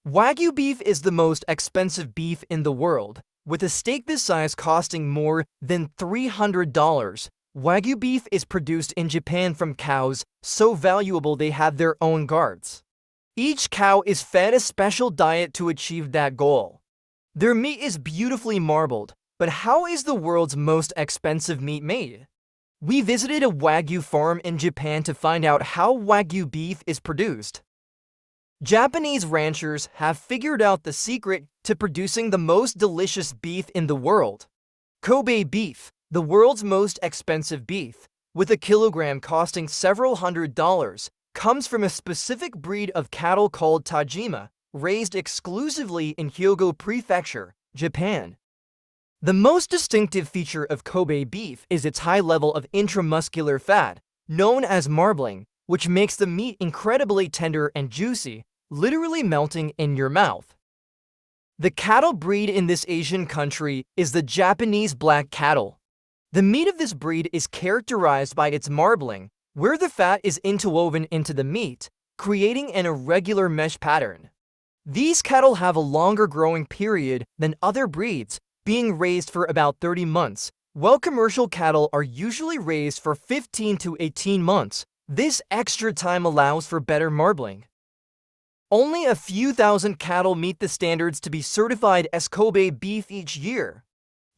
Wagyu beef is the most expensive beef in the world, with a steak this size costing more than $300. Wagyu beef is produced in Japan from cows so valuable they have their own guards. Each cow is fed a special diet to achieve that goal. Their meat is beautifully marbled, but how is the world's most expensive meat made? We visited a Wagyu farm in Japan to find out how Wagyu beef is produced. Japanese ranchers have figured out the secret to producing the most delicious beef in the world. Kobe beef, the world's most expensive beef, with a kilogram costing several $100s, comes from a specific breed of cattle called Tajima, raised exclusively in Hyogo Prefecture, Japan. The most distinctive feature of Kobe beef is its high level of intramuscular fat, known as marbling, which makes the meat incredibly tender and juicy, literally melting in your mouth. The cattle breed in this Asian country is the Japanese black cattle. The meat of this breed is characterized by its marbling, where the fat is interwoven into the meat, creating an irregular mesh pattern. These cattle have a longer growing period than other breeds, being raised for about 30 months, while commercial cattle are usually raised for 15 to 18 months. This extra time allows for better marbling. Only a few thousand cattle meet the standards to be certified as Kobe beef each year.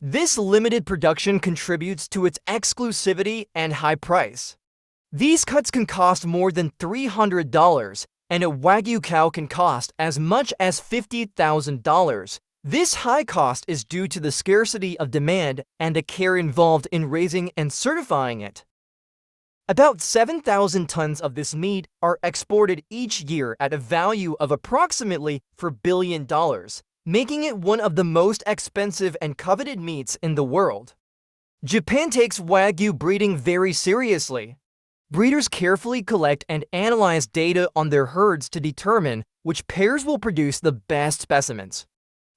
This limited production contributes to its exclusivity and high price. These cuts can cost more than $300, and a Wagyu cow can cost as much as $50,000. This high cost is due to the scarcity of demand and the care involved in raising and certifying it. About 7,000 tons of this meat are exported each year at a value of approximately $4 billion, making it one of the most expensive and coveted meats in the world. Japan takes Wagyu breeding very seriously. Breeders carefully collect and analyze data on their herds to determine which pairs will produce the best specimens.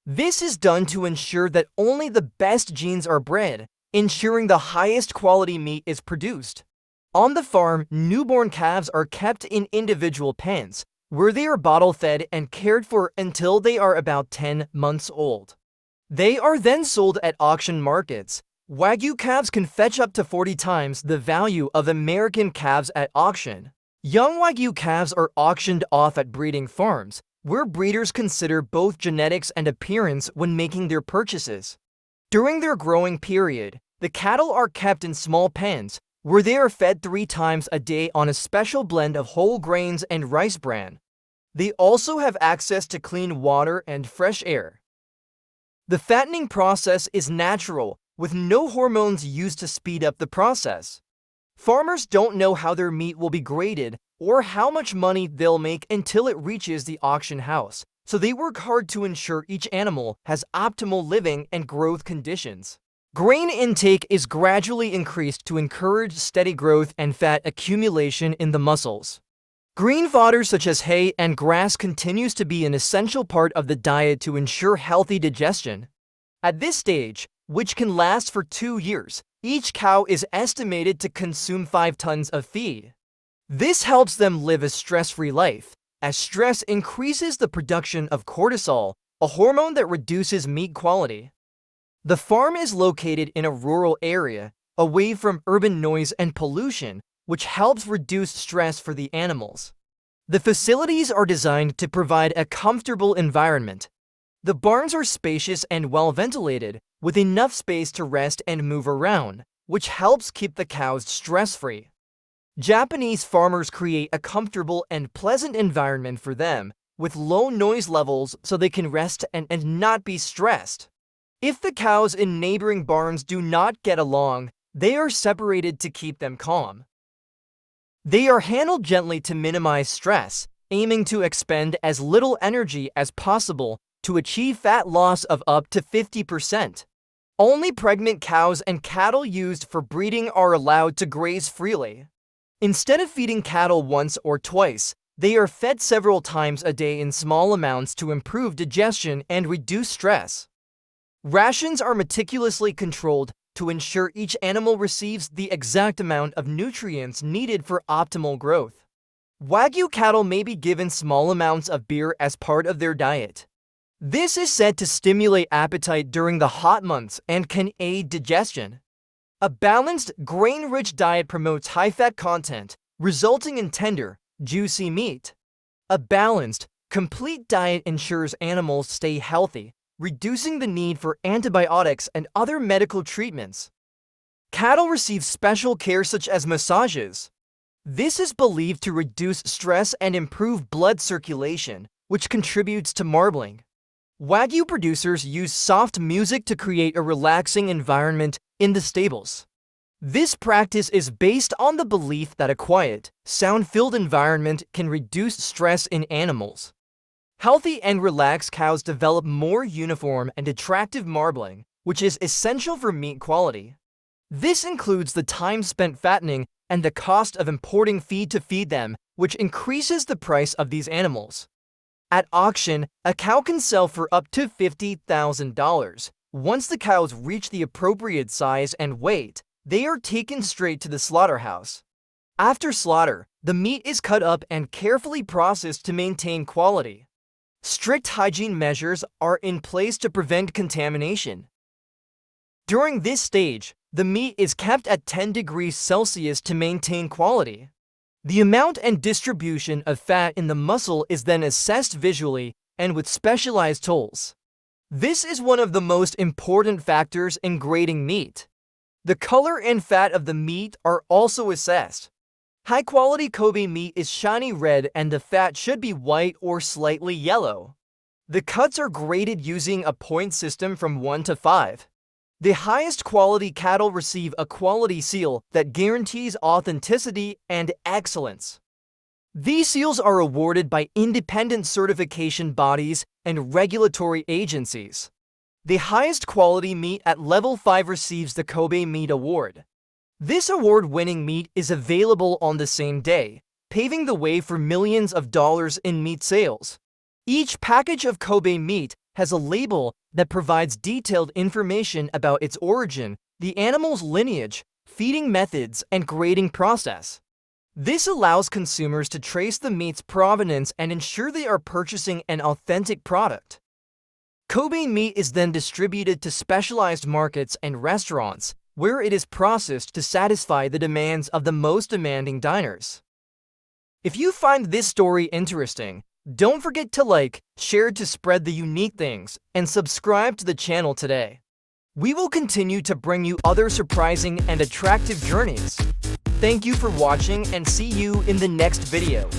This is done to ensure that only the best genes are bred, ensuring the highest quality meat is produced. On the farm, newborn calves are kept in individual pens, where they are bottle-fed and cared for until they are about 10 months old. They are then sold at auction markets. Wagyu calves can fetch up to 40 times the value of American calves at auction. Young Wagyu calves are auctioned off at breeding farms, where breeders consider both genetics and appearance when making their purchases. During their growing period, the cattle are kept in small pens, where they are fed 3 times a day on a special blend of whole grains and rice bran. They also have access to clean water and fresh air. The fattening process is natural, with no hormones used to speed up the process. Farmers don't know how their meat will be graded or how much money they'll make until it reaches the auction house, so they work hard to ensure each animal has optimal living and growth conditions. Grain intake is gradually increased to encourage steady growth and fat accumulation in the muscles. Green fodder such as hay and grass continues to be an essential part of the diet to ensure healthy digestion. At this stage, which can last for 2 years, each cow is estimated to consume 5 tons of feed. This helps them live a stress-free life, as stress increases the production of cortisol, a hormone that reduces meat quality. The farm is located in a rural area, away from urban noise and pollution, which helps reduce stress for the animals. The facilities are designed to provide a comfortable environment. The barns are spacious and well ventilated, with enough space to rest and move around, which helps keep the cows stress-free. Japanese farmers create a comfortable and pleasant environment for them, with low noise levels so they can rest and not be stressed. If the cows in neighboring barns do not get along, they are separated to keep them calm. They are handled gently to minimize stress, aiming to expend as little energy as possible to achieve fat loss of up to 50%. Only pregnant cows and cattle used for breeding are allowed to graze freely. Instead of feeding cattle once or twice, they are fed several times a day in small amounts to improve digestion and reduce stress. Rations are meticulously controlled to ensure each animal receives the exact amount of nutrients needed for optimal growth. Wagyu cattle may be given small amounts of beer as part of their diet. This is said to stimulate appetite during the hot months and can aid digestion. A balanced, grain-rich diet promotes high-fat content, resulting in tender, juicy meat. A balanced, complete diet ensures animals stay healthy, reducing the need for antibiotics and other medical treatments. Cattle receive special care such as massages. This is believed to reduce stress and improve blood circulation, which contributes to marbling. Wagyu producers use soft music to create a relaxing environment in the stables. This practice is based on the belief that a quiet, sound-filled environment can reduce stress in animals. Healthy and relaxed cows develop more uniform and attractive marbling, which is essential for meat quality. This includes the time spent fattening and the cost of importing feed to feed them, which increases the price of these animals. At auction, a cow can sell for up to $50,000. Once the cows reach the appropriate size and weight, they are taken straight to the slaughterhouse. After slaughter, the meat is cut up and carefully processed to maintain quality. Strict hygiene measures are in place to prevent contamination. During this stage, the meat is kept at 10 degrees Celsius to maintain quality. The amount and distribution of fat in the muscle is then assessed visually and with specialized tools. This is one of the most important factors in grading meat. The color and fat of the meat are also assessed. High-quality Kobe meat is shiny red and the fat should be white or slightly yellow. The cuts are graded using a point system from 1 to 5. The highest quality cattle receive a quality seal that guarantees authenticity and excellence. These seals are awarded by independent certification bodies and regulatory agencies. The highest quality meat at level 5 receives the Kobe Meat Award. This award-winning meat is available on the same day, paving the way for millions of dollars in meat sales. Each package of Kobe meat has a label that provides detailed information about its origin, the animal's lineage, feeding methods, and grading process. This allows consumers to trace the meat's provenance and ensure they are purchasing an authentic product. Kobe meat is then distributed to specialized markets and restaurants, where it is processed to satisfy the demands of the most demanding diners. If you find this story interesting, don't forget to like, share to spread the unique things, and subscribe to the channel today. We will continue to bring you other surprising and attractive journeys. Thank you for watching and see you in the next video.